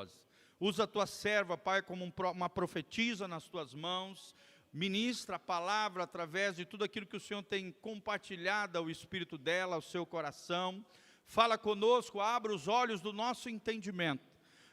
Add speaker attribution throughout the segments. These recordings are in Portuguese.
Speaker 1: misericórdia. Usa a tua serva, Pai, como uma profetisa nas tuas mãos. Ministra a palavra através de tudo aquilo que o Senhor tem compartilhado ao espírito dela, ao seu coração. Fala conosco, abra os olhos do nosso entendimento,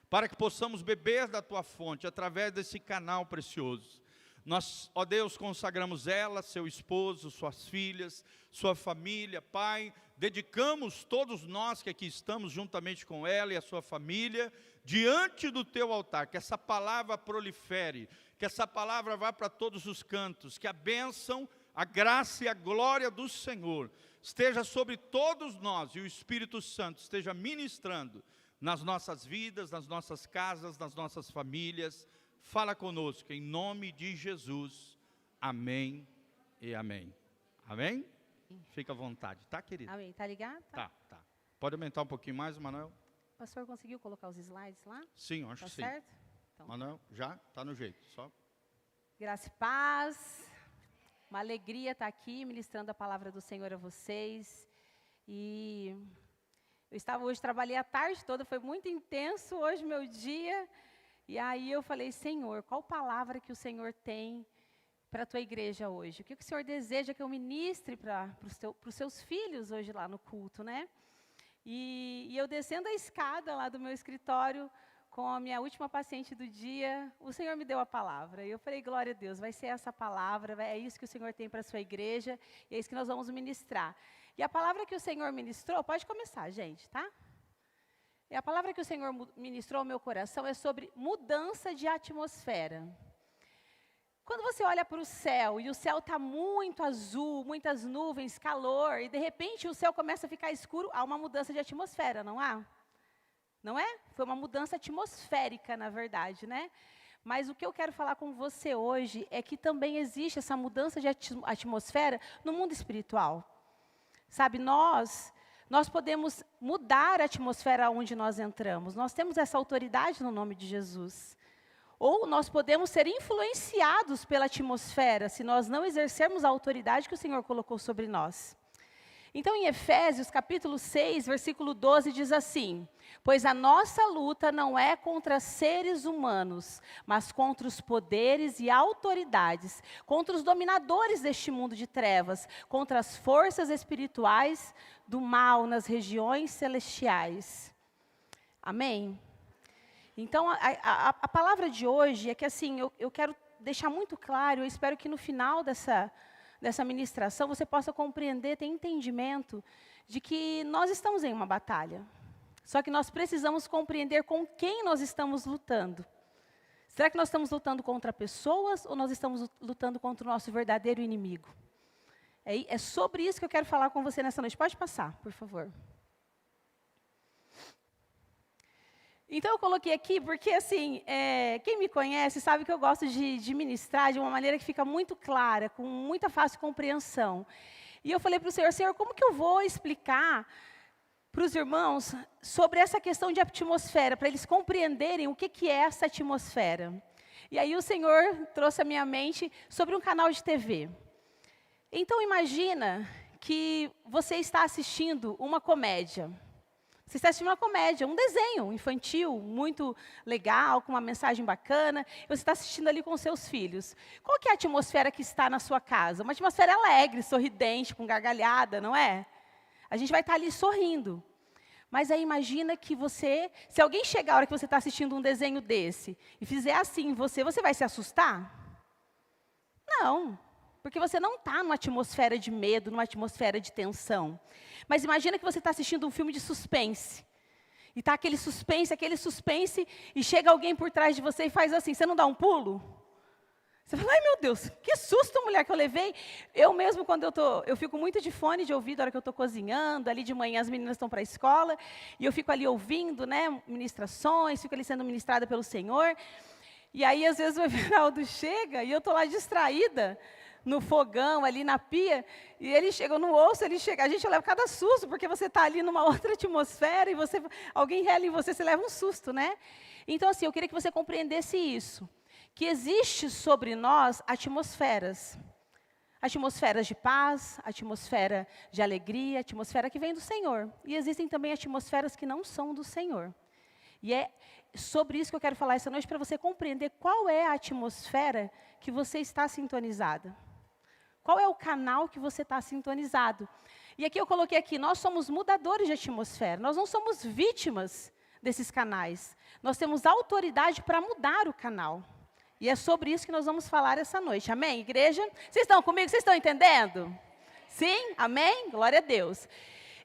Speaker 1: para que possamos beber da tua fonte, através desse canal precioso. Nós, ó Deus, consagramos ela, seu esposo, suas filhas, sua família, Pai. Dedicamos todos nós que aqui estamos, juntamente com ela e a sua família, diante do teu altar. Que essa palavra prolifere, que essa palavra vá para todos os cantos, que a bênção, a graça e a glória do Senhor esteja sobre todos nós, e o Espírito Santo esteja ministrando nas nossas vidas, nas nossas casas, nas nossas famílias. Fala conosco, em nome de Jesus. Amém e amém. Amém? Fica à vontade, tá, querido?
Speaker 2: Amém. Tá ligado?
Speaker 1: Tá. Pode aumentar um pouquinho mais, Manuel?
Speaker 2: O pastor conseguiu colocar os slides lá?
Speaker 1: Sim, eu acho
Speaker 2: Tá
Speaker 1: que sim.
Speaker 2: certo? Então,
Speaker 1: Manuel, já? Tá no jeito, só.
Speaker 2: graça e paz. Uma alegria estar aqui ministrando a palavra do Senhor a vocês. E eu estava hoje, trabalhei a tarde toda, foi muito intenso hoje meu dia. E aí eu falei, Senhor, qual palavra que o Senhor tem para a tua igreja hoje? O que o Senhor deseja que eu ministre para os seus filhos hoje lá no culto, né? E eu descendo a escada lá do meu escritório, com a minha última paciente do dia, o Senhor me deu a palavra. E eu falei, glória a Deus, vai ser essa palavra, é isso que o Senhor tem para a sua igreja, e é isso que nós vamos ministrar. E a palavra que o Senhor ministrou, pode começar, gente, tá? E a palavra que o Senhor ministrou ao meu coração é sobre mudança de atmosfera. Quando você olha para o céu, e o céu está muito azul, muitas nuvens, calor, e de repente o céu começa a ficar escuro, há uma mudança de atmosfera, não há? Não é? Foi uma mudança atmosférica, na verdade, né? Mas o que eu quero falar com você hoje é que também existe essa mudança de atmosfera no mundo espiritual. Sabe, nós podemos mudar a atmosfera onde nós entramos. Nós temos essa autoridade no nome de Jesus. Ou nós podemos ser influenciados pela atmosfera, se nós não exercermos a autoridade que o Senhor colocou sobre nós. Então, em Efésios, capítulo 6, versículo 12, diz assim: pois a nossa luta não é contra seres humanos, mas contra os poderes e autoridades, contra os dominadores deste mundo de trevas, contra as forças espirituais do mal nas regiões celestiais. Amém? Então, a palavra de hoje é que, assim, eu quero deixar muito claro, eu espero que no final dessa ministração você possa compreender, ter entendimento de que nós estamos em uma batalha. Só que nós precisamos compreender com quem nós estamos lutando. Será que nós estamos lutando contra pessoas ou nós estamos lutando contra o nosso verdadeiro inimigo? É sobre isso que eu quero falar com você nessa noite. Pode passar, por favor. Então, eu coloquei aqui porque, assim, quem me conhece sabe que eu gosto de ministrar de uma maneira que fica muito clara, com muita fácil compreensão. E eu falei para o Senhor, como que eu vou explicar para os irmãos sobre essa questão de atmosfera, para eles compreenderem o que é essa atmosfera? E aí o Senhor trouxe à minha mente sobre um canal de TV. Então, imagina que você está assistindo uma comédia. Você está assistindo uma comédia, um desenho infantil, muito legal, com uma mensagem bacana. Você está assistindo ali com seus filhos. Qual que é a atmosfera que está na sua casa? Uma atmosfera alegre, sorridente, com gargalhada, não é? A gente vai estar ali sorrindo. Mas aí imagina que se alguém chegar a hora que você está assistindo um desenho desse, e fizer assim em você vai se assustar? Não. Porque você não está numa atmosfera de medo, numa atmosfera de tensão. Mas imagina que você está assistindo um filme de suspense. E está aquele suspense, e chega alguém por trás de você e faz assim, você não dá um pulo? Você fala, ai meu Deus, que susto, mulher, que eu levei. Eu mesmo, quando eu fico muito de fone de ouvido, na hora que eu estou cozinhando, ali de manhã as meninas estão para a escola, e eu fico ali ouvindo, né, ministrações, fico ali sendo ministrada pelo Senhor. E aí, às vezes, o Everaldo chega, e eu estou lá distraída, no fogão, ali na pia, e ele chega, eu não ouço, a gente leva cada susto, porque você está ali numa outra atmosfera, e alguém rela em você leva um susto, né? Então, assim, eu queria que você compreendesse isso, que existe sobre nós atmosferas. Atmosferas de paz, atmosfera de alegria, atmosfera que vem do Senhor. E existem também atmosferas que não são do Senhor. E é sobre isso que eu quero falar essa noite, para você compreender qual é a atmosfera que você está sintonizada. Qual é o canal que você está sintonizado? E aqui eu coloquei aqui, nós somos mudadores de atmosfera, nós não somos vítimas desses canais. Nós temos autoridade para mudar o canal. E é sobre isso que nós vamos falar essa noite. Amém, igreja? Vocês estão comigo? Vocês estão entendendo? Sim? Amém? Glória a Deus.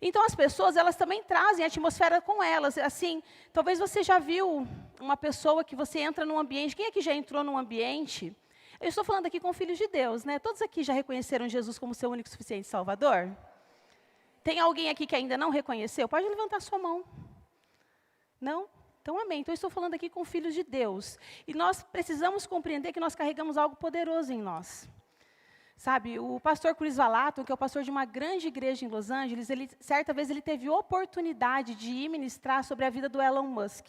Speaker 2: Então, as pessoas, elas também trazem a atmosfera com elas. Assim, talvez você já viu uma pessoa que você entra num ambiente. Quem aqui já entrou num ambiente? Eu estou falando aqui com filhos de Deus, né? Todos aqui já reconheceram Jesus como seu único e suficiente Salvador? Tem alguém aqui que ainda não reconheceu? Pode levantar sua mão. Não? Então, amém. Então, eu estou falando aqui com filhos de Deus. E nós precisamos compreender que nós carregamos algo poderoso em nós. Sabe, o pastor Chris Valato, que é o pastor de uma grande igreja em Los Angeles, certa vez ele teve oportunidade de ir ministrar sobre a vida do Elon Musk.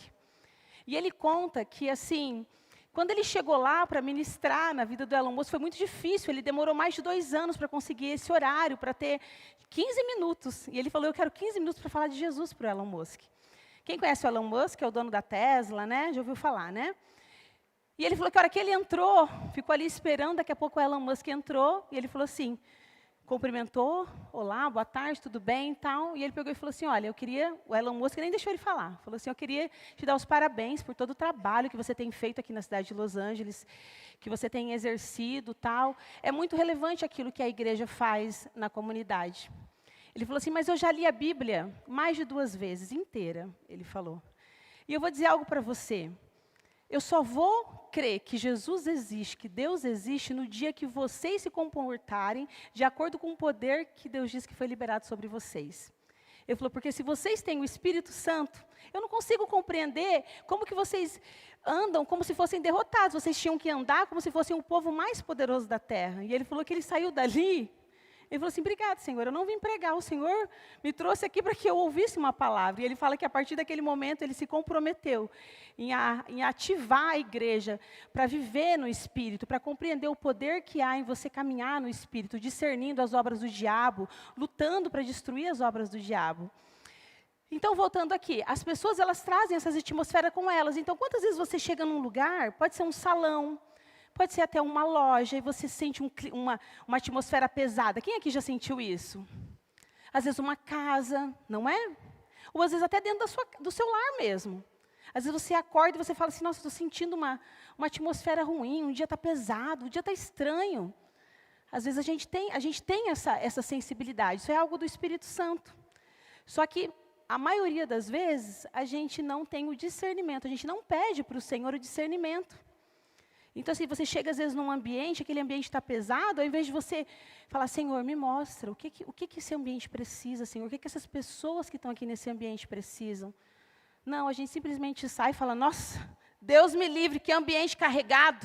Speaker 2: E ele conta que, assim, quando ele chegou lá para ministrar na vida do Elon Musk, foi muito difícil. Ele demorou mais de 2 anos para conseguir esse horário, para ter 15 minutos. E ele falou, eu quero 15 minutos para falar de Jesus para o Elon Musk. Quem conhece o Elon Musk, é o dono da Tesla, né? Já ouviu falar, né? E ele falou que a hora que ele entrou, ficou ali esperando, daqui a pouco o Elon Musk entrou, e ele falou assim, cumprimentou, olá, boa tarde, tudo bem e tal. E ele pegou e falou assim, olha, o Elon Musk nem deixou ele falar, falou assim, eu queria te dar os parabéns por todo o trabalho que você tem feito aqui na cidade de Los Angeles, que você tem exercido tal. É muito relevante aquilo que a igreja faz na comunidade. Ele falou assim, mas eu já li a Bíblia mais de 2 vezes, inteira, ele falou. E eu vou dizer algo para você. Eu só vou crer que Jesus existe, que Deus existe, no dia que vocês se comportarem de acordo com o poder que Deus diz que foi liberado sobre vocês. Ele falou, porque se vocês têm o Espírito Santo, eu não consigo compreender como que vocês andam como se fossem derrotados. Vocês tinham que andar como se fossem o povo mais poderoso da terra. E ele falou que ele saiu dali. Ele falou assim, obrigado, Senhor, eu não vim pregar, o Senhor me trouxe aqui para que eu ouvisse uma palavra. E ele fala que a partir daquele momento ele se comprometeu em ativar a igreja para viver no Espírito, para compreender o poder que há em você caminhar no Espírito, discernindo as obras do diabo, lutando para destruir as obras do diabo. Então, voltando aqui, as pessoas elas trazem essas atmosferas com elas. Então, quantas vezes você chega num lugar, pode ser um salão, pode ser até uma loja, e você sente uma atmosfera pesada. Quem aqui já sentiu isso? Às vezes uma casa, não é? Ou às vezes até dentro do seu lar mesmo. Às vezes você acorda e você fala assim, nossa, estou sentindo uma atmosfera ruim, um dia está pesado, o dia está estranho. Às vezes a gente tem essa sensibilidade, isso é algo do Espírito Santo. Só que, a maioria das vezes, a gente não tem o discernimento, a gente não pede para o Senhor o discernimento. Então, assim, você chega às vezes num ambiente, aquele ambiente está pesado, ao invés de você falar, Senhor, me mostra, o que esse ambiente precisa, Senhor? O que essas pessoas que estão aqui nesse ambiente precisam? Não, a gente simplesmente sai e fala, nossa, Deus me livre, que ambiente carregado.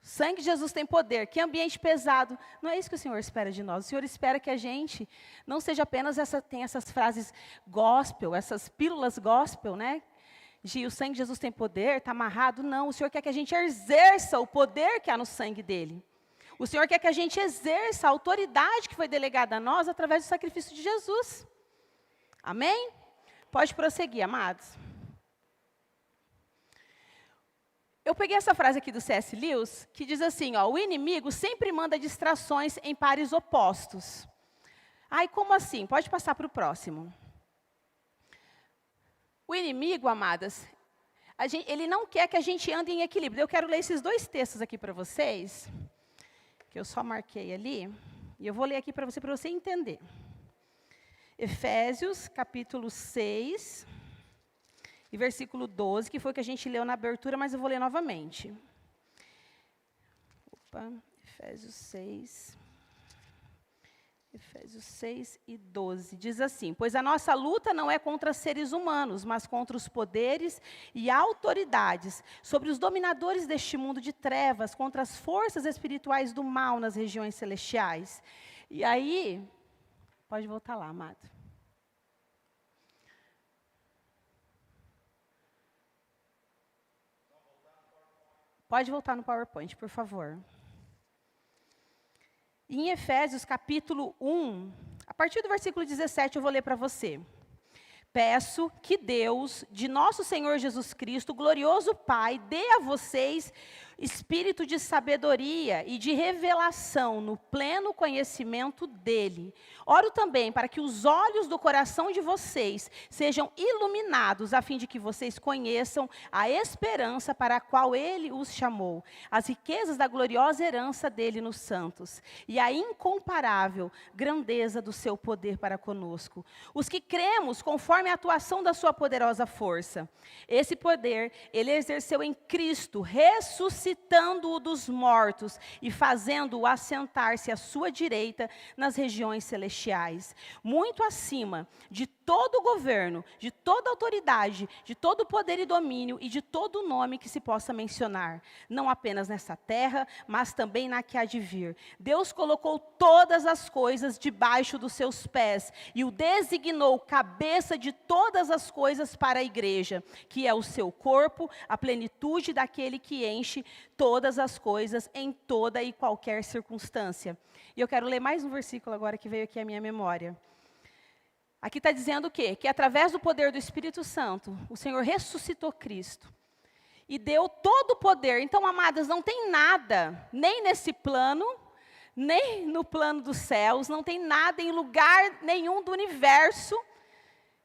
Speaker 2: O sangue de Jesus tem poder, que ambiente pesado. Não é isso que o Senhor espera de nós. O Senhor espera que a gente não seja apenas tem essas frases gospel, essas pílulas gospel, né? O sangue de Jesus tem poder, está amarrado. Não, o Senhor quer que a gente exerça o poder que há no sangue dele. O Senhor quer que a gente exerça a autoridade que foi delegada a nós através do sacrifício de Jesus. Amém? Pode prosseguir, amados. Eu peguei essa frase aqui do C.S. Lewis, que diz assim, ó, o inimigo sempre manda distrações em pares opostos. Ai, como assim? Pode passar para o próximo. O inimigo, amadas, ele não quer que a gente ande em equilíbrio. Eu quero ler esses 2 textos aqui para vocês, que eu só marquei ali, e eu vou ler aqui para você entender. Efésios, capítulo 6, e versículo 12, que foi o que a gente leu na abertura, mas eu vou ler novamente. Efésios 6 e 12, diz assim, pois a nossa luta não é contra seres humanos, mas contra os poderes e autoridades, sobre os dominadores deste mundo de trevas, contra as forças espirituais do mal nas regiões celestiais. E aí, pode voltar lá, amado. Pode voltar no PowerPoint, por favor. Em Efésios, capítulo 1, a partir do versículo 17, eu vou ler para você. peço que Deus, de nosso Senhor Jesus Cristo, o glorioso Pai, dê a vocês espírito de sabedoria e de revelação no pleno conhecimento dele. Oro também para que os olhos do coração de vocês sejam iluminados, a fim de que vocês conheçam a esperança para a qual ele os chamou, as riquezas da gloriosa herança dele nos santos, e a incomparável grandeza do seu poder para conosco, os que cremos conforme a atuação da sua poderosa força. Esse poder ele exerceu em Cristo, ressuscitando-o dos mortos e fazendo-o assentar-se à sua direita nas regiões celestiais, muito acima de todo governo, de toda autoridade, de todo poder e domínio e de todo nome que se possa mencionar, não apenas nessa terra, mas também na que há de vir. Deus colocou todas as coisas debaixo dos seus pés e o designou cabeça de todas as coisas para a igreja, que é o seu corpo, a plenitude daquele que enche todas as coisas em toda e qualquer circunstância. E eu quero ler mais um versículo agora que veio aqui à minha memória. Aqui está dizendo o quê? Que através do poder do Espírito Santo, o Senhor ressuscitou Cristo e deu todo o poder. Então, amadas, não tem nada, nem nesse plano, nem no plano dos céus, não tem nada em lugar nenhum do universo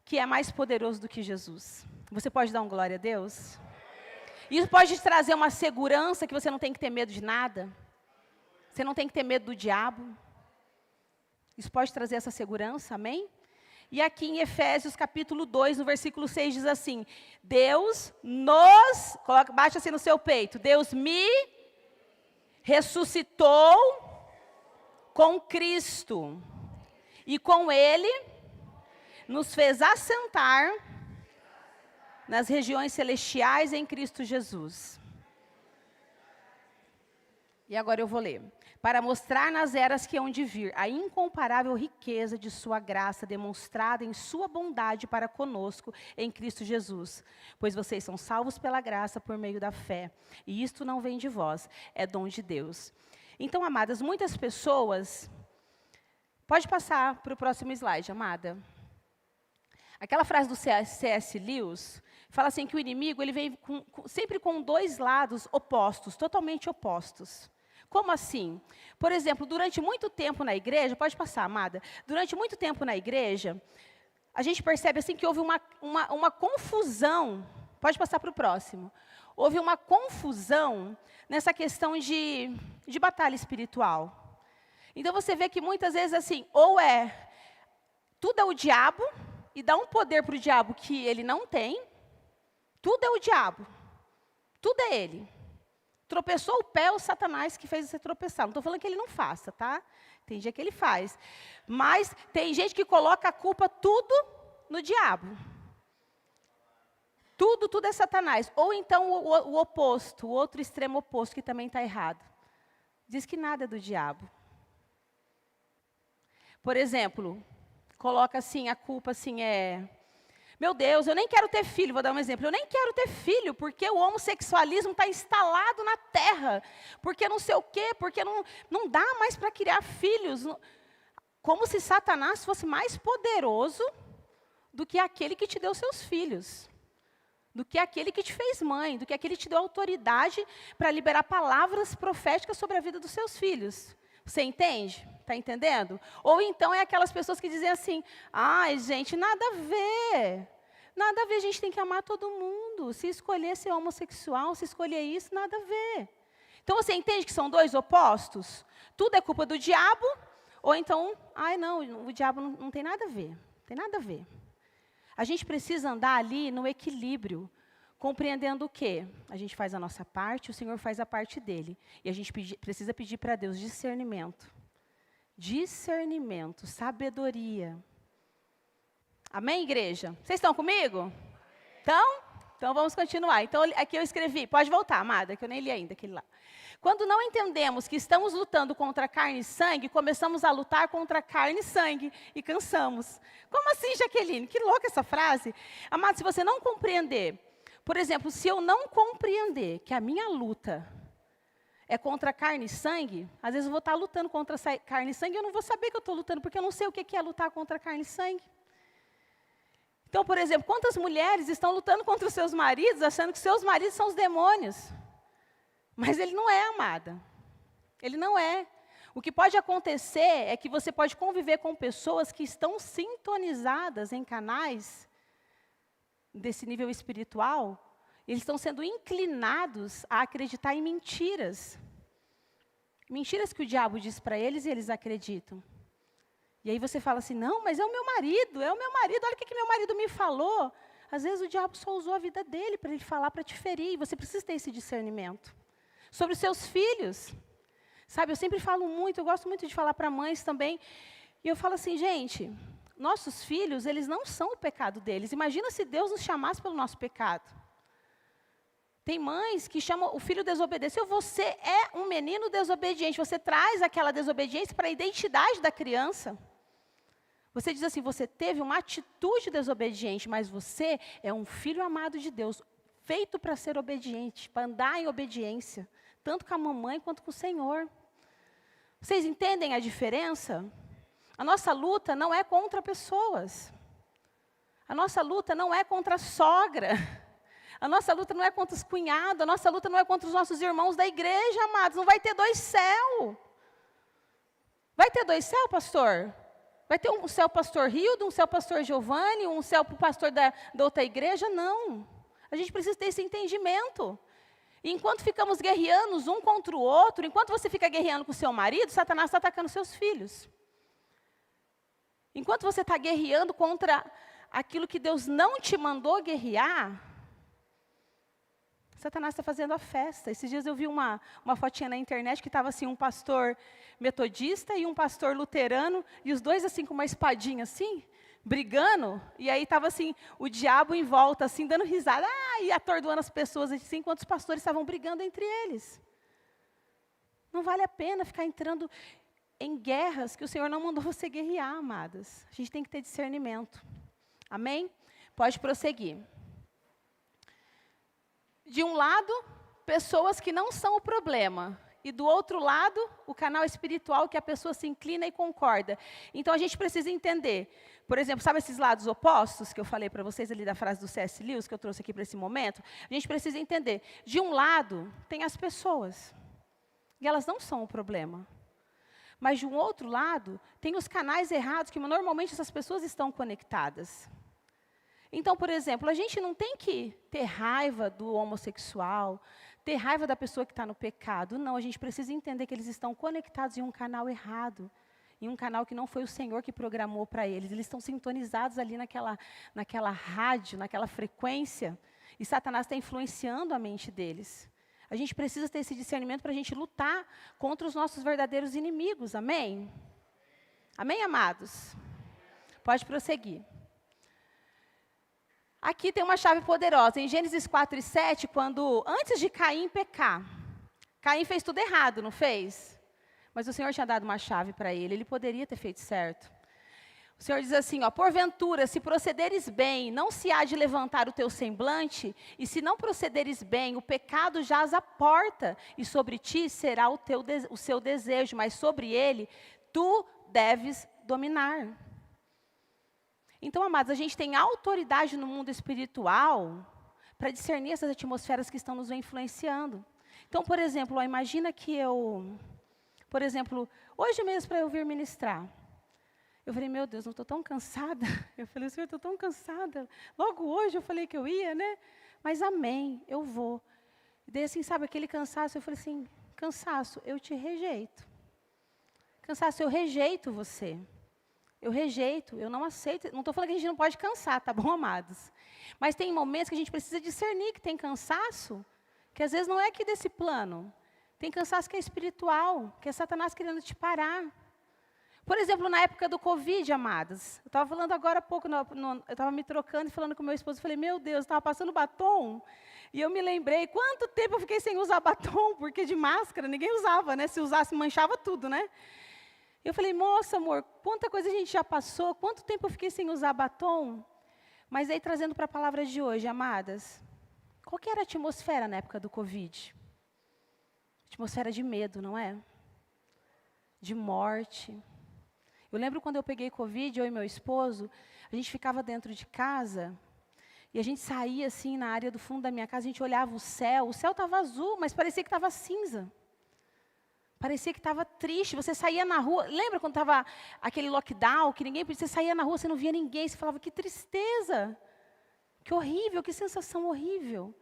Speaker 2: que é mais poderoso do que Jesus. Você pode dar um glória a Deus? Isso pode te trazer uma segurança que você não tem que ter medo de nada. Você não tem que ter medo do diabo. Isso pode trazer essa segurança, amém? E aqui em Efésios capítulo 2, no versículo 6, diz assim: Deus nos, baixa assim no seu peito, Deus me ressuscitou com Cristo, e com Ele nos fez assentar nas regiões celestiais em Cristo Jesus. E agora eu vou ler. Para mostrar nas eras que hão de vir a incomparável riqueza de sua graça demonstrada em sua bondade para conosco em Cristo Jesus. Pois vocês são salvos pela graça por meio da fé. E isto não vem de vós, é dom de Deus. Então, amadas, muitas pessoas... Pode passar para o próximo slide, amada. Aquela frase do C.S. Lewis fala assim que o inimigo ele vem sempre com dois lados opostos, totalmente opostos. Como assim? Por exemplo, durante muito tempo na igreja, pode passar, amada, durante muito tempo na igreja, a gente percebe assim que houve uma confusão, pode passar para o próximo, houve uma confusão nessa questão de batalha espiritual. Então você vê que muitas vezes assim, ou tudo é o diabo, e dá um poder para o diabo que ele não tem, tudo é o diabo, tudo é ele. Tropeçou o pé, o Satanás que fez você tropeçar. Não estou falando que ele não faça, tá? Tem dia que ele faz. Mas tem gente que coloca a culpa tudo no diabo. Tudo é Satanás. Ou então o oposto, o outro extremo oposto, que também está errado. Diz que nada é do diabo. Por exemplo, coloca assim, a culpa assim meu Deus, eu nem quero ter filho, vou dar um exemplo, eu nem quero ter filho, porque o homossexualismo está instalado na terra, porque não sei o quê, porque não dá mais para criar filhos, como se Satanás fosse mais poderoso do que aquele que te deu seus filhos, do que aquele que te fez mãe, do que aquele que te deu autoridade para liberar palavras proféticas sobre a vida dos seus filhos. Você entende? Está entendendo? Ou então é aquelas pessoas que dizem assim, ai gente, nada a ver, a gente tem que amar todo mundo, se escolher ser homossexual, se escolher isso, nada a ver. Então você entende que são dois opostos? Tudo é culpa do diabo, ou então, ai não, o diabo não tem nada a ver, tem nada a ver. A gente precisa andar ali no equilíbrio, compreendendo o quê? A gente faz a nossa parte, o Senhor faz a parte dele. E a gente precisa pedir para Deus discernimento. Discernimento, sabedoria. Amém, igreja? Vocês estão comigo? Então vamos continuar. Então, aqui eu escrevi, pode voltar, amada, que eu nem li ainda aquele lá. Quando não entendemos que estamos lutando contra carne e sangue, começamos a lutar contra carne e sangue e cansamos. Como assim, Jaqueline? Que louca essa frase. Amada, se você não compreender, por exemplo, se eu não compreender que a minha luta é contra carne e sangue, às vezes eu vou estar lutando contra carne e sangue e eu não vou saber que eu estou lutando, porque eu não sei o que é lutar contra carne e sangue. Então, por exemplo, quantas mulheres estão lutando contra os seus maridos, achando que seus maridos são os demônios? Mas ele não é, amada. Ele não é. O que pode acontecer é que você pode conviver com pessoas que estão sintonizadas em canais desse nível espiritual, eles estão sendo inclinados a acreditar em mentiras. Mentiras que o diabo diz para eles e eles acreditam. E aí você fala assim, não, mas é o meu marido, olha o que meu marido me falou. Às vezes o diabo só usou a vida dele para ele falar, para te ferir, e você precisa ter esse discernimento. Sobre os seus filhos. Sabe, eu sempre falo muito, eu gosto muito de falar para mães também, e eu falo assim, gente, nossos filhos, eles não são o pecado deles. Imagina se Deus nos chamasse pelo nosso pecado. Tem mães que chamam o filho desobedeceu, você é um menino desobediente, você traz aquela desobediência para a identidade da criança. Você diz assim, você teve uma atitude desobediente, mas você é um filho amado de Deus, feito para ser obediente, para andar em obediência, tanto com a mamãe quanto com o Senhor. Vocês entendem a diferença? A nossa luta não é contra pessoas. A nossa luta não é contra a sogra. A nossa luta não é contra os cunhados. A nossa luta não é contra os nossos irmãos da igreja, amados. Não vai ter 2 céus. Vai ter 2 céus, pastor? Vai ter um céu pastor Rildo, um céu pastor Giovanni, um céu para o pastor da outra igreja? Não. A gente precisa ter esse entendimento. E enquanto ficamos guerreando um contra o outro, enquanto você fica guerreando com o seu marido, Satanás está atacando seus filhos. Enquanto você está guerreando contra aquilo que Deus não te mandou guerrear, Satanás está fazendo a festa. Esses dias eu vi uma fotinha na internet que estava assim, um pastor metodista e um pastor luterano, e os dois assim com uma espadinha assim, brigando, e aí estava assim, o diabo em volta, assim, dando risada, e atordoando as pessoas, assim, enquanto os pastores estavam brigando entre eles. Não vale a pena ficar entrando em guerras que o Senhor não mandou você guerrear, amadas. A gente tem que ter discernimento. Amém? Pode prosseguir. De um lado, pessoas que não são o problema. E do outro lado, o canal espiritual que a pessoa se inclina e concorda. Então, a gente precisa entender. Por exemplo, sabe esses lados opostos que eu falei para vocês ali da frase do C.S. Lewis, que eu trouxe aqui para esse momento? A gente precisa entender. De um lado, tem as pessoas. E elas não são o problema. Mas, de um outro lado, tem os canais errados que normalmente essas pessoas estão conectadas. Então, por exemplo, a gente não tem que ter raiva do homossexual, ter raiva da pessoa que está no pecado. Não, a gente precisa entender que eles estão conectados em um canal errado, em um canal que não foi o Senhor que programou para eles. Eles estão sintonizados ali naquela rádio, naquela frequência, e Satanás está influenciando a mente deles. A gente precisa ter esse discernimento para a gente lutar contra os nossos verdadeiros inimigos, amém? Amém, amados? Pode prosseguir. Aqui tem uma chave poderosa, em Gênesis 4:7, quando, antes de Caim pecar, Caim fez tudo errado, não fez? Mas o Senhor tinha dado uma chave para ele poderia ter feito certo. O Senhor diz assim, ó, porventura, se procederes bem, não se há de levantar o teu semblante, e se não procederes bem, o pecado jaz à porta, e sobre ti será o seu desejo, mas sobre ele tu deves dominar. Então, amados, a gente tem autoridade no mundo espiritual para discernir essas atmosferas que estão nos influenciando. Então, por exemplo, ó, imagina que por exemplo, hoje mesmo para eu vir ministrar, eu falei, meu Deus, eu estou tão cansada. Eu falei, Senhor, estou tão cansada. Logo hoje eu falei que eu ia, né? Mas amém, eu vou. E daí assim, sabe, aquele cansaço, eu falei assim, cansaço, eu te rejeito. Cansaço, eu rejeito você. Eu rejeito, eu não aceito. Não estou falando que a gente não pode cansar, tá bom, amados? Mas tem momentos que a gente precisa discernir que tem cansaço, que às vezes não é aqui desse plano. Tem cansaço que é espiritual, que é Satanás querendo te parar. Por exemplo, na época do Covid, amados, eu estava falando agora há pouco, eu estava me trocando e falando com meu esposo, eu falei, meu Deus, eu estava passando batom, e eu me lembrei, quanto tempo eu fiquei sem usar batom, porque de máscara ninguém usava, né? Se usasse, manchava tudo, né? Eu falei, moça, amor, quanta coisa a gente já passou, quanto tempo eu fiquei sem usar batom? Mas aí, trazendo para a palavra de hoje, amadas, qual que era a atmosfera na época do Covid? Atmosfera de medo, não é? De morte. Eu lembro quando eu peguei Covid, eu e meu esposo, a gente ficava dentro de casa, e a gente saía assim na área do fundo da minha casa, a gente olhava o céu estava azul, mas parecia que estava cinza. Parecia que estava triste, você saía na rua, lembra quando estava aquele lockdown, que ninguém podia, você saía na rua, você não via ninguém, você falava, que tristeza, que horrível, que sensação horrível.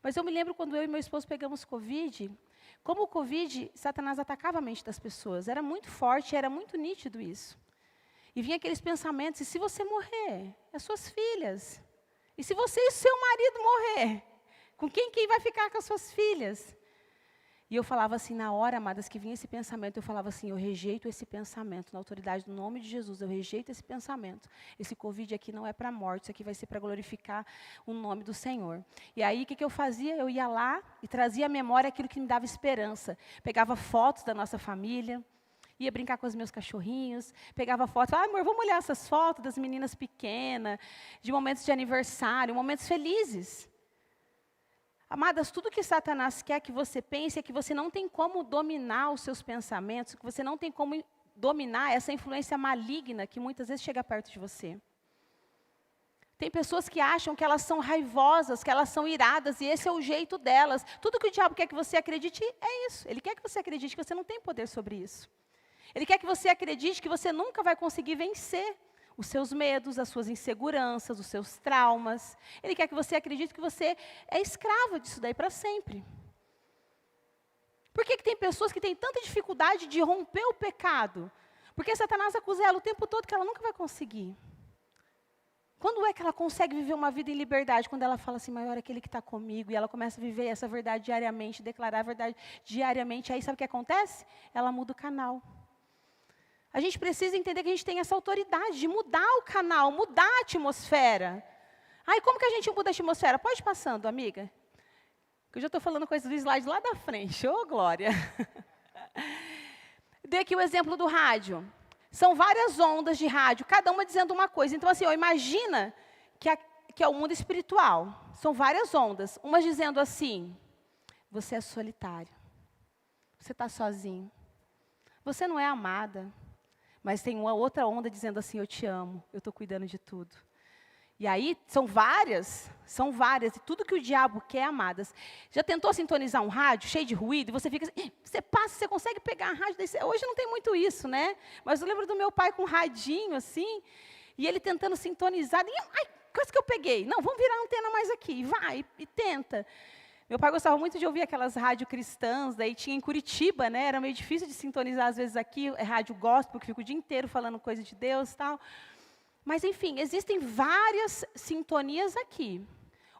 Speaker 2: Mas eu me lembro quando eu e meu esposo pegamos Covid, como o Covid, Satanás atacava a mente das pessoas, era muito forte, era muito nítido isso. E vinha aqueles pensamentos, e se você morrer? As suas filhas. E se você e seu marido morrer? Com quem vai ficar com as suas filhas? E eu falava assim, na hora, amadas, que vinha esse pensamento, eu falava assim, eu rejeito esse pensamento, na autoridade do nome de Jesus, eu rejeito esse pensamento. Esse Covid aqui não é para morte, isso aqui vai ser para glorificar o nome do Senhor. E aí, o que eu fazia? Eu ia lá e trazia à memória aquilo que me dava esperança. Pegava fotos da nossa família, ia brincar com os meus cachorrinhos, pegava fotos, amor, vamos olhar essas fotos das meninas pequenas, de momentos de aniversário, momentos felizes. Amadas, tudo que Satanás quer que você pense é que você não tem como dominar os seus pensamentos, que você não tem como dominar essa influência maligna que muitas vezes chega perto de você. Tem pessoas que acham que elas são raivosas, que elas são iradas, e esse é o jeito delas. Tudo que o diabo quer que você acredite é isso. Ele quer que você acredite que você não tem poder sobre isso. Ele quer que você acredite que você nunca vai conseguir vencer os seus medos, as suas inseguranças, os seus traumas. Ele quer que você acredite que você é escrava disso daí para sempre. Por que tem pessoas que têm tanta dificuldade de romper o pecado? Porque Satanás acusa ela o tempo todo que ela nunca vai conseguir. Quando é que ela consegue viver uma vida em liberdade? Quando ela fala assim, maior é aquele que está comigo, e ela começa a viver essa verdade diariamente, declarar a verdade diariamente, aí sabe o que acontece? Ela muda o canal. A gente precisa entender que a gente tem essa autoridade de mudar o canal, mudar a atmosfera. Ai, como que a gente muda a atmosfera? Pode ir passando, amiga. Eu já estou falando coisa do slide lá da frente. Ô, glória. Dei aqui o exemplo do rádio. São várias ondas de rádio, cada uma dizendo uma coisa. Então, assim, imagina que é o mundo espiritual. São várias ondas. Umas dizendo assim, você é solitário. Você está sozinho. Você não é amada. Mas tem uma outra onda dizendo assim, eu te amo, eu estou cuidando de tudo. E aí, são várias, e tudo que o diabo quer, amadas. Já tentou sintonizar um rádio cheio de ruído, e você fica assim, você passa, você consegue pegar a rádio, hoje não tem muito isso, né? Mas eu lembro do meu pai com um radinho, assim, e ele tentando sintonizar, e, ai, coisa que eu peguei, não, vamos virar a antena mais aqui, vai, e tenta. Meu pai gostava muito de ouvir aquelas rádios cristãs, daí tinha em Curitiba, né? Era meio difícil de sintonizar, às vezes, aqui, é rádio gospel, que fica o dia inteiro falando coisa de Deus e tal. Mas, enfim, existem várias sintonias aqui.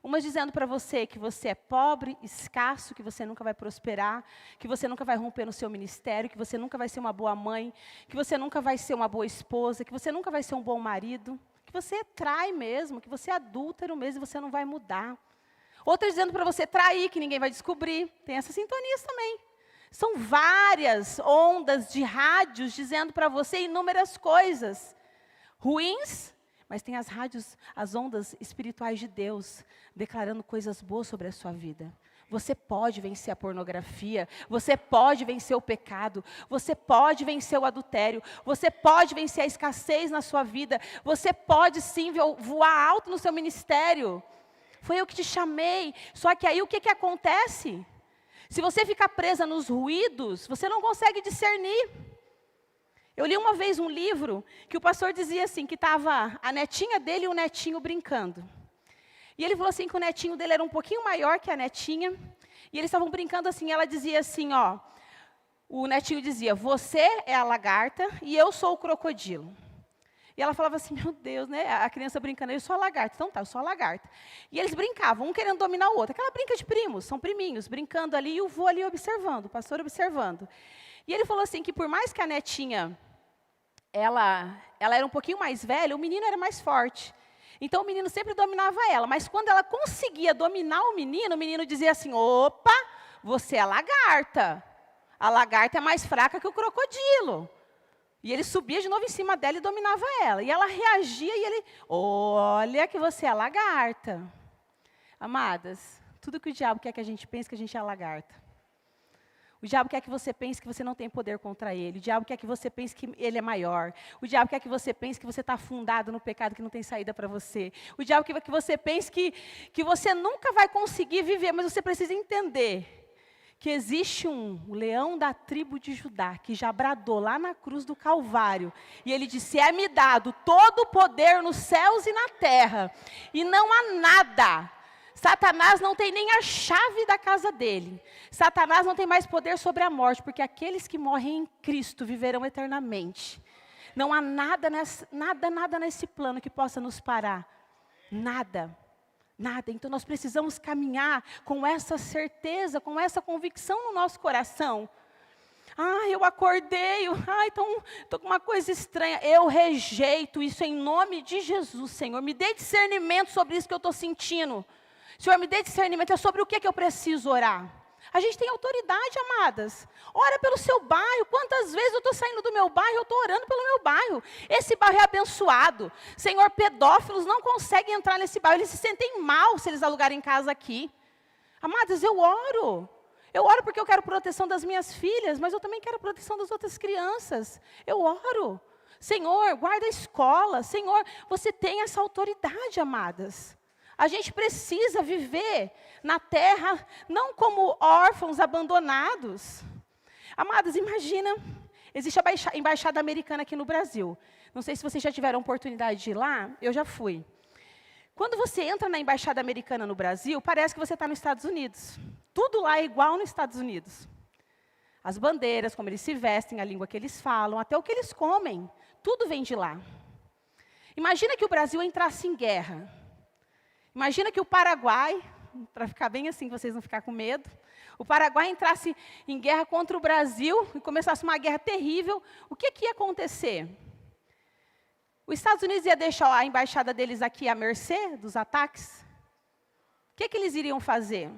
Speaker 2: Umas dizendo para você que você é pobre, escasso, que você nunca vai prosperar, que você nunca vai romper no seu ministério, que você nunca vai ser uma boa mãe, que você nunca vai ser uma boa esposa, que você nunca vai ser um bom marido, que você trai mesmo, que você é adúltero mesmo e você não vai mudar. Outras dizendo para você trair, que ninguém vai descobrir. Tem essas sintonias também. São várias ondas de rádios dizendo para você inúmeras coisas ruins, mas tem as rádios, as ondas espirituais de Deus, declarando coisas boas sobre a sua vida. Você pode vencer a pornografia, você pode vencer o pecado, você pode vencer o adultério, você pode vencer a escassez na sua vida, você pode sim voar alto no seu ministério. Foi eu que te chamei. Só que aí o que acontece? Se você ficar presa nos ruídos, você não consegue discernir. Eu li uma vez um livro que o pastor dizia assim, que estava a netinha dele e o netinho brincando. E ele falou assim que o netinho dele era um pouquinho maior que a netinha. E eles estavam brincando assim, ela dizia assim, ó. O netinho dizia, você é a lagarta e eu sou o crocodilo. E ela falava assim, meu Deus, né? A criança brincando, eu sou a lagarta. Então tá, eu sou a lagarta. E eles brincavam, um querendo dominar o outro. Aquela brinca de primos, são priminhos, brincando ali, e o vô ali observando, o pastor observando. E ele falou assim, que por mais que a netinha, ela era um pouquinho mais velha, o menino era mais forte. Então o menino sempre dominava ela. Mas quando ela conseguia dominar o menino dizia assim, opa, você é a lagarta. A lagarta é mais fraca que o crocodilo. E ele subia de novo em cima dela e dominava ela. E ela reagia e ele, olha que você é a lagarta. Amadas, tudo que o diabo quer que a gente pense que a gente é a lagarta. O diabo quer que você pense que você não tem poder contra ele. O diabo quer que você pense que ele é maior. O diabo quer que você pense que você está afundado no pecado, que não tem saída para você. O diabo quer que você pense que você nunca vai conseguir viver, mas você precisa entender que existe o leão da tribo de Judá, que já bradou lá na cruz do Calvário, e ele disse: é-me dado todo o poder nos céus e na terra, e não há nada. Satanás não tem nem a chave da casa dele. Satanás não tem mais poder sobre a morte, porque aqueles que morrem em Cristo viverão eternamente. Não há nada nesse plano que possa nos parar. Nada. Nada. Então nós precisamos caminhar com essa certeza, com essa convicção no nosso coração. Eu acordei, estou com uma coisa estranha. Eu rejeito isso em nome de Jesus, Senhor. Me dê discernimento sobre isso que eu estou sentindo. Senhor, me dê discernimento, é sobre o que eu preciso orar. A gente tem autoridade, amadas. Ora pelo seu bairro. Quantas vezes eu estou saindo do meu bairro, eu estou orando pelo meu bairro. Esse bairro é abençoado. Senhor, pedófilos não conseguem entrar nesse bairro. Eles se sentem mal se eles alugarem casa aqui. Amadas, eu oro. Eu oro porque eu quero proteção das minhas filhas, mas eu também quero proteção das outras crianças. Eu oro. Senhor, guarda a escola. Senhor, você tem essa autoridade, amadas. A gente precisa viver na terra, não como órfãos abandonados. Amadas, imagina, existe a embaixada americana aqui no Brasil. Não sei se vocês já tiveram oportunidade de ir lá, eu já fui. Quando você entra na embaixada americana no Brasil, parece que você está nos Estados Unidos. Tudo lá é igual nos Estados Unidos. As bandeiras, como eles se vestem, a língua que eles falam, até o que eles comem, tudo vem de lá. Imagina que o Brasil entrasse em guerra. Imagina que o Paraguai, para ficar bem assim, vocês não ficarem com medo, o Paraguai entrasse em guerra contra o Brasil e começasse uma guerra terrível, o que ia acontecer? Os Estados Unidos ia deixar a embaixada deles aqui à mercê dos ataques? O que eles iriam fazer?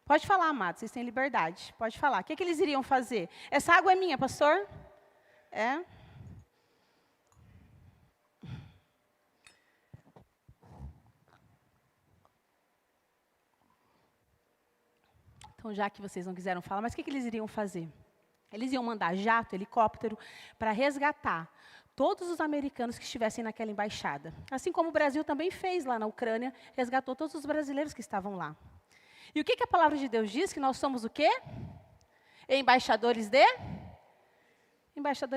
Speaker 2: Pode falar, amados, vocês têm liberdade, pode falar. O que eles iriam fazer? Essa água é minha, pastor? É? Então, já que vocês não quiseram falar, mas o que eles iriam fazer? Eles iam mandar jato, helicóptero, para resgatar todos os americanos que estivessem naquela embaixada. Assim como o Brasil também fez lá na Ucrânia, resgatou todos os brasileiros que estavam lá. E o que a palavra de Deus diz? Que nós somos o quê? Embaixadores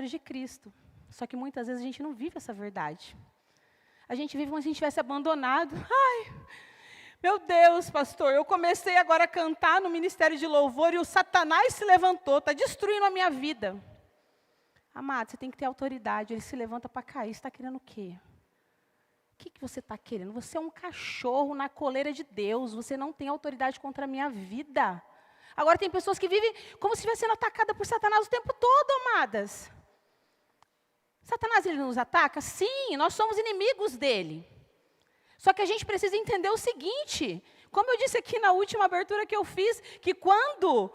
Speaker 2: de Cristo. Só que muitas vezes a gente não vive essa verdade. A gente vive como se a gente tivesse abandonado. Meu Deus, pastor, eu comecei agora a cantar no ministério de louvor e o Satanás se levantou, está destruindo a minha vida. Amado, você tem que ter autoridade, ele se levanta para cair, você está querendo o quê? O que você está querendo? Você é um cachorro na coleira de Deus, você não tem autoridade contra a minha vida. Agora tem pessoas que vivem como se estivesse sendo atacada por Satanás o tempo todo, amadas. Satanás, ele nos ataca? Sim, nós somos inimigos dele. Só que a gente precisa entender o seguinte, como eu disse aqui na última abertura que eu fiz, que quando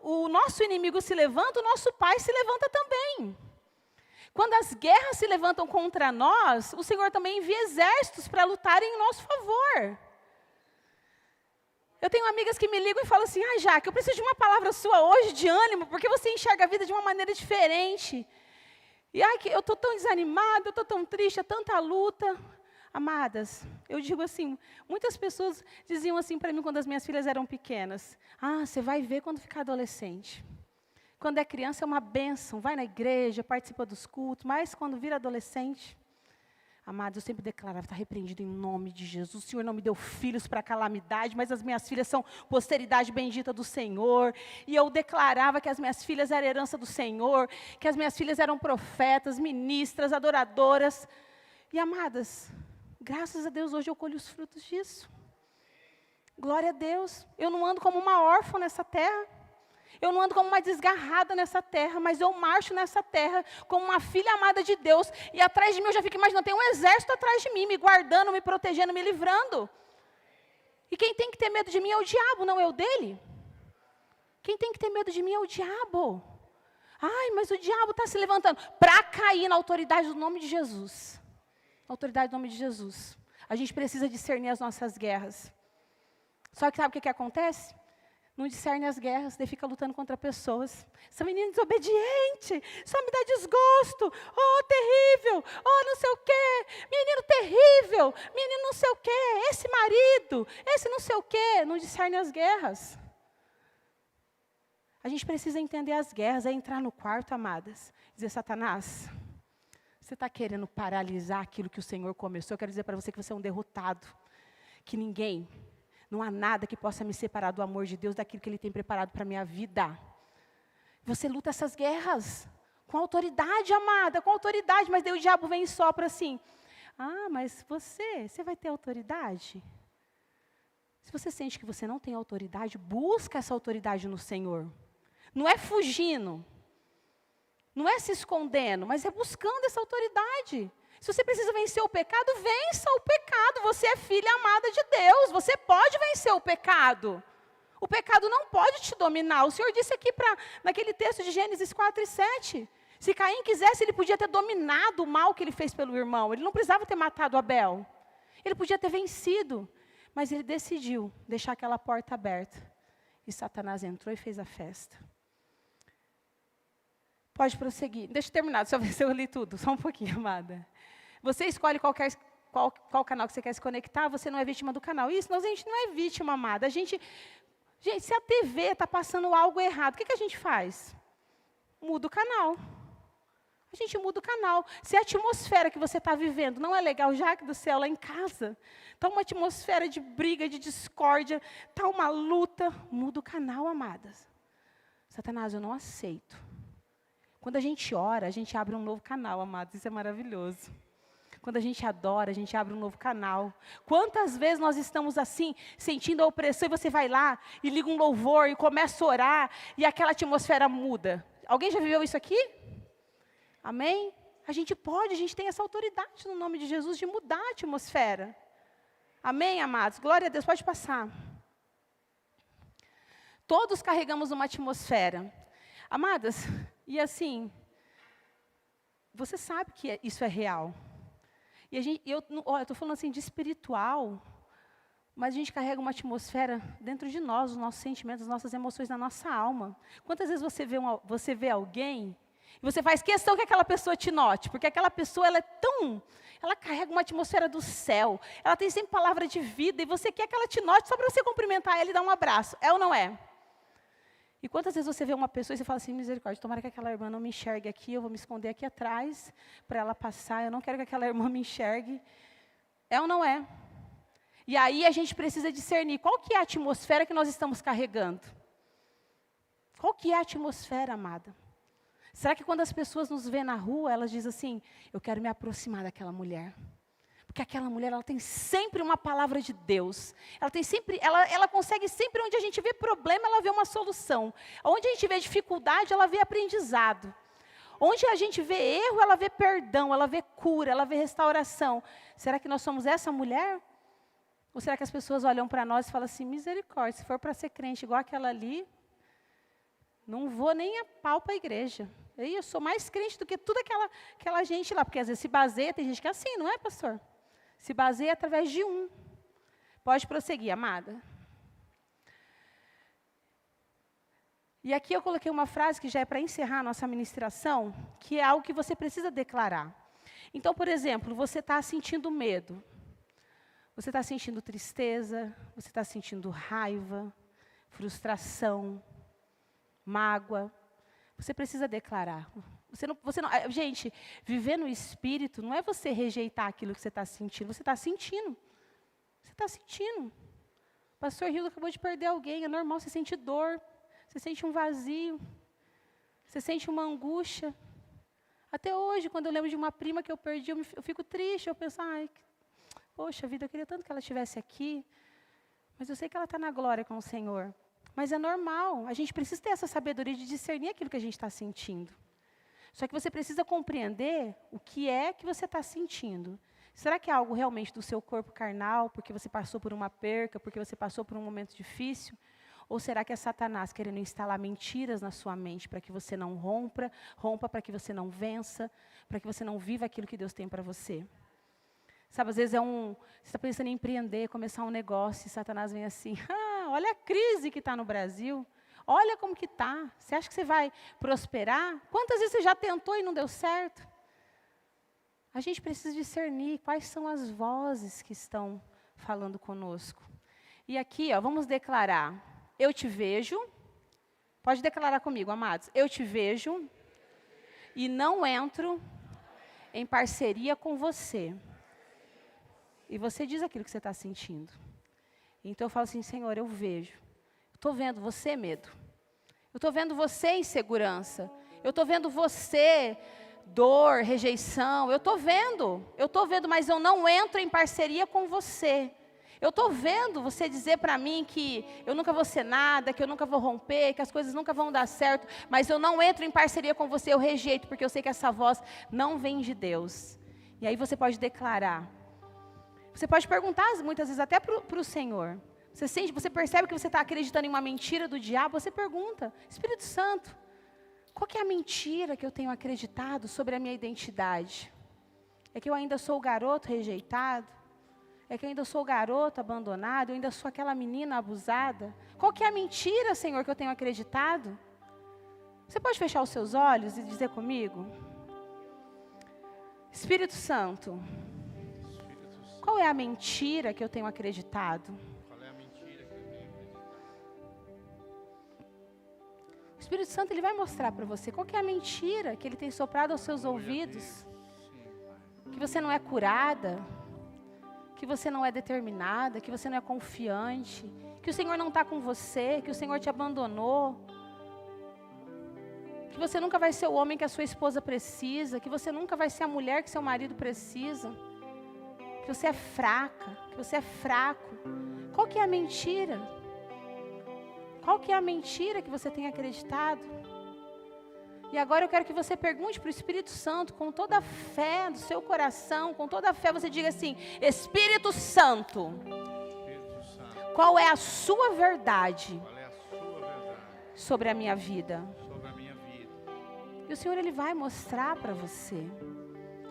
Speaker 2: o nosso inimigo se levanta, o nosso Pai se levanta também. Quando as guerras se levantam contra nós, o Senhor também envia exércitos para lutarem em nosso favor. Eu tenho amigas que me ligam e falam assim, Jaque, eu preciso de uma palavra sua hoje, de ânimo, porque você enxerga a vida de uma maneira diferente. E eu estou tão desanimada, eu estou tão triste, é tanta luta. Amadas, eu digo assim, muitas pessoas diziam assim para mim quando as minhas filhas eram pequenas, você vai ver quando ficar adolescente. Quando é criança é uma bênção, vai na igreja, participa dos cultos, mas quando vira adolescente, amados, eu sempre declarava, está repreendido em nome de Jesus, o Senhor não me deu filhos para calamidade, mas as minhas filhas são posteridade bendita do Senhor, e eu declarava que as minhas filhas eram herança do Senhor, que as minhas filhas eram profetas, ministras, adoradoras, e amadas, graças a Deus, hoje eu colho os frutos disso. Glória a Deus. Eu não ando como uma órfã nessa terra. Eu não ando como uma desgarrada nessa terra, mas eu marcho nessa terra como uma filha amada de Deus. E atrás de mim, eu já fico imaginando, tem um exército atrás de mim, me guardando, me protegendo, me livrando. E quem tem que ter medo de mim é o diabo, não é o dele. Quem tem que ter medo de mim é o diabo. Mas o diabo está se levantando para cair na autoridade do nome de Jesus. Autoridade do nome de Jesus. A gente precisa discernir as nossas guerras. Só que sabe o que acontece? Não discerne as guerras, daí fica lutando contra pessoas. Essa menina desobediente, só me dá desgosto. Oh, terrível, oh, não sei o quê. Menino terrível, menino não sei o quê. Esse marido, esse não sei o quê. Não discerne as guerras. A gente precisa entender as guerras, é entrar no quarto, amadas. Dizer, Satanás, você está querendo paralisar aquilo que o Senhor começou. Eu quero dizer para você que você é um derrotado. Que ninguém... Não há nada que possa me separar do amor de Deus, daquilo que Ele tem preparado para a minha vida. Você luta essas guerras com autoridade, amada, com autoridade. Mas daí o diabo vem e sopra assim. Ah, mas você vai ter autoridade? Se você sente que você não tem autoridade, busca essa autoridade no Senhor. Não é fugindo, não é se escondendo, mas é buscando essa autoridade. Se você precisa vencer o pecado, vença o pecado. Você é filha amada de Deus. Você pode vencer o pecado. O pecado não pode te dominar. O Senhor disse aqui naquele texto de Gênesis 4 e 7. Se Caim quisesse, ele podia ter dominado o mal que ele fez pelo irmão. Ele não precisava ter matado Abel. Ele podia ter vencido. Mas ele decidiu deixar aquela porta aberta. E Satanás entrou e fez a festa. Pode prosseguir. Deixa eu terminar, deixa eu ver se eu li tudo. Só um pouquinho, amada. Você escolhe qual canal que você quer se conectar, você não é vítima do canal. Isso, a gente não é vítima, amada. Gente, se a TV está passando algo errado, o que a gente faz? Muda o canal. A gente muda o canal. Se a atmosfera que você está vivendo não é legal, já que do céu lá em casa, está uma atmosfera de briga, de discórdia, está uma luta, muda o canal, amadas. Satanás, eu não aceito. Quando a gente ora, a gente abre um novo canal, amados. Isso é maravilhoso. Quando a gente adora, a gente abre um novo canal. Quantas vezes nós estamos assim, sentindo a opressão, e você vai lá e liga um louvor e começa a orar, e aquela atmosfera muda. Alguém já viveu isso aqui? Amém? A gente tem essa autoridade no nome de Jesus de mudar a atmosfera. Amém, amados? Glória a Deus, pode passar. Todos carregamos uma atmosfera. Amadas, e assim, você sabe que isso é real. E eu estou falando assim de espiritual, mas a gente carrega uma atmosfera dentro de nós, os nossos sentimentos, as nossas emoções, na nossa alma. Quantas vezes você vê alguém, e você faz questão que aquela pessoa te note, porque aquela pessoa, ela carrega uma atmosfera do céu, ela tem sempre palavra de vida, e você quer que ela te note só para você cumprimentar ela e dar um abraço. É ou não é? E quantas vezes você vê uma pessoa e você fala assim, misericórdia, tomara que aquela irmã não me enxergue aqui, eu vou me esconder aqui atrás para ela passar, eu não quero que aquela irmã me enxergue. É ou não é? E aí a gente precisa discernir qual que é a atmosfera que nós estamos carregando. Qual que é a atmosfera, amada? Será que quando as pessoas nos vêem na rua, elas dizem assim, eu quero me aproximar daquela mulher? Porque aquela mulher, ela tem sempre uma palavra de Deus. Ela consegue sempre, onde a gente vê problema, ela vê uma solução. Onde a gente vê dificuldade, ela vê aprendizado. Onde a gente vê erro, ela vê perdão, ela vê cura, ela vê restauração. Será que nós somos essa mulher? Ou será que as pessoas olham para nós e falam assim, misericórdia, se for para ser crente igual aquela ali, não vou nem a pau para a igreja. Eu sou mais crente do que toda aquela gente lá. Porque às vezes se baseia, tem gente que é assim, não é, pastor? Se baseia através de um. Pode prosseguir, amada. E aqui eu coloquei uma frase que já é para encerrar a nossa ministração, que é algo que você precisa declarar. Então, por exemplo, você está sentindo medo. Você está sentindo tristeza, você está sentindo raiva, frustração, mágoa. Você precisa declarar. Gente, viver no Espírito não é você rejeitar aquilo que você está sentindo. Você está sentindo. Você está sentindo. O pastor Hildo acabou de perder alguém. É normal, você sente dor. Você sente um vazio. Você sente uma angústia. Até hoje, quando eu lembro de uma prima que eu perdi, eu fico triste. Eu penso, poxa vida, eu queria tanto que ela estivesse aqui. Mas eu sei que ela está na glória com o Senhor. Mas é normal, a gente precisa ter essa sabedoria de discernir aquilo que a gente está sentindo. Só que você precisa compreender o que é que você está sentindo. Será que é algo realmente do seu corpo carnal, porque você passou por uma perca, porque você passou por um momento difícil? Ou será que é Satanás querendo instalar mentiras na sua mente para que você não rompa para que você não vença, para que você não viva aquilo que Deus tem para você? Sabe, às vezes você está pensando em empreender, começar um negócio, e Satanás vem assim, Olha a crise que está no Brasil. Olha como que está. Você acha que você vai prosperar? Quantas vezes você já tentou e não deu certo? A gente precisa discernir quais são as vozes que estão falando conosco. E aqui, vamos declarar. Eu te vejo. Pode declarar comigo, amados. Eu te vejo e não entro em parceria com você. E você diz aquilo que você está sentindo. Então eu falo assim, Senhor, eu vejo. Eu estou vendo você medo. Eu estou vendo você insegurança. Eu estou vendo você dor, rejeição. Eu estou vendo, mas eu não entro em parceria com você. Eu estou vendo você dizer para mim que eu nunca vou ser nada, que eu nunca vou romper, que as coisas nunca vão dar certo, mas eu não entro em parceria com você, eu rejeito, porque eu sei que essa voz não vem de Deus. E aí você pode declarar. Você pode perguntar, muitas vezes, até para o Senhor. Você percebe que você está acreditando em uma mentira do diabo, você pergunta, Espírito Santo, qual que é a mentira que eu tenho acreditado sobre a minha identidade? É que eu ainda sou o garoto rejeitado? É que eu ainda sou o garoto abandonado? Eu ainda sou aquela menina abusada? Qual que é a mentira, Senhor, que eu tenho acreditado? Você pode fechar os seus olhos e dizer comigo? Espírito Santo, qual é a mentira que eu tenho acreditado? O Espírito Santo, ele vai mostrar para você qual que é a mentira que ele tem soprado aos seus ouvidos. Que você não é curada, que você não é determinada, que você não é confiante, que o Senhor não está com você, que o Senhor te abandonou, que você nunca vai ser o homem que a sua esposa precisa, que você nunca vai ser a mulher que seu marido precisa, que você é fraca, que você é fraco. Qual que é a mentira? Qual que é a mentira que você tem acreditado? E agora eu quero que você pergunte para o Espírito Santo, com toda a fé do seu coração, com toda a fé, você diga assim, Espírito Santo, qual é a sua verdade sobre a minha vida? E o Senhor, ele vai mostrar para você.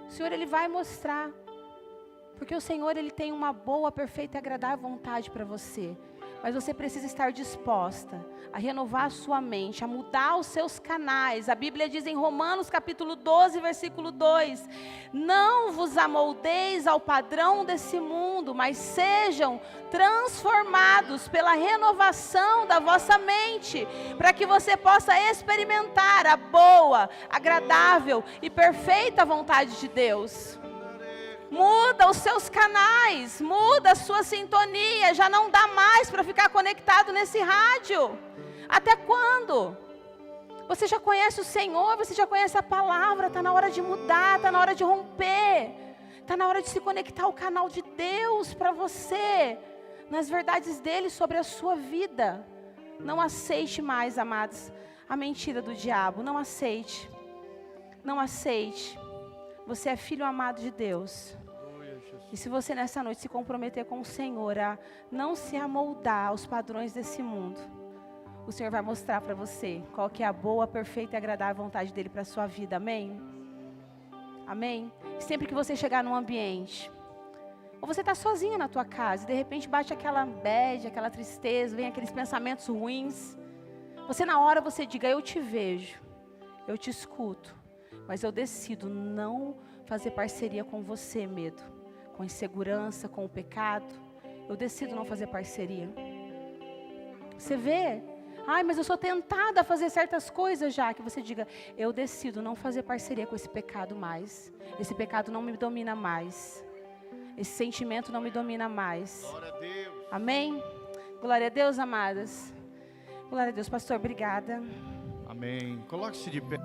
Speaker 2: O Senhor, ele vai mostrar. Porque o Senhor, ele tem uma boa, perfeita e agradável vontade para você. Mas você precisa estar disposta a renovar a sua mente, a mudar os seus canais. A Bíblia diz em Romanos capítulo 12, versículo 2, não vos amoldeis ao padrão desse mundo, mas sejam transformados pela renovação da vossa mente, para que você possa experimentar a boa, agradável e perfeita vontade de Deus. Muda os seus canais, muda a sua sintonia, já não dá mais para ficar conectado nesse rádio. Até quando? Você já conhece o Senhor, você já conhece a palavra, está na hora de mudar, está na hora de romper, está na hora de se conectar ao canal de Deus para você, nas verdades dele sobre a sua vida. Não aceite mais, amados, a mentira do diabo, não aceite, não aceite. Você é filho amado de Deus. E se você nessa noite se comprometer com o Senhor a não se amoldar aos padrões desse mundo, o Senhor vai mostrar para você qual que é a boa, perfeita e agradável vontade dele para a sua vida, amém? Amém? Sempre que você chegar num ambiente, ou você está sozinha na tua casa, e de repente bate aquela bad, aquela tristeza, vem aqueles pensamentos ruins, você na hora você diga, eu te vejo, eu te escuto, mas eu decido não fazer parceria com você, medo, com insegurança, com o pecado. Eu decido não fazer parceria. Você vê? Ai, mas eu sou tentada a fazer certas coisas já. Que você diga, eu decido não fazer parceria com esse pecado mais. Esse pecado não me domina mais. Esse sentimento não me domina mais. Glória a Deus. Amém? Glória a Deus, amadas. Glória a Deus, pastor, obrigada.
Speaker 1: Amém. Coloque-se de pé.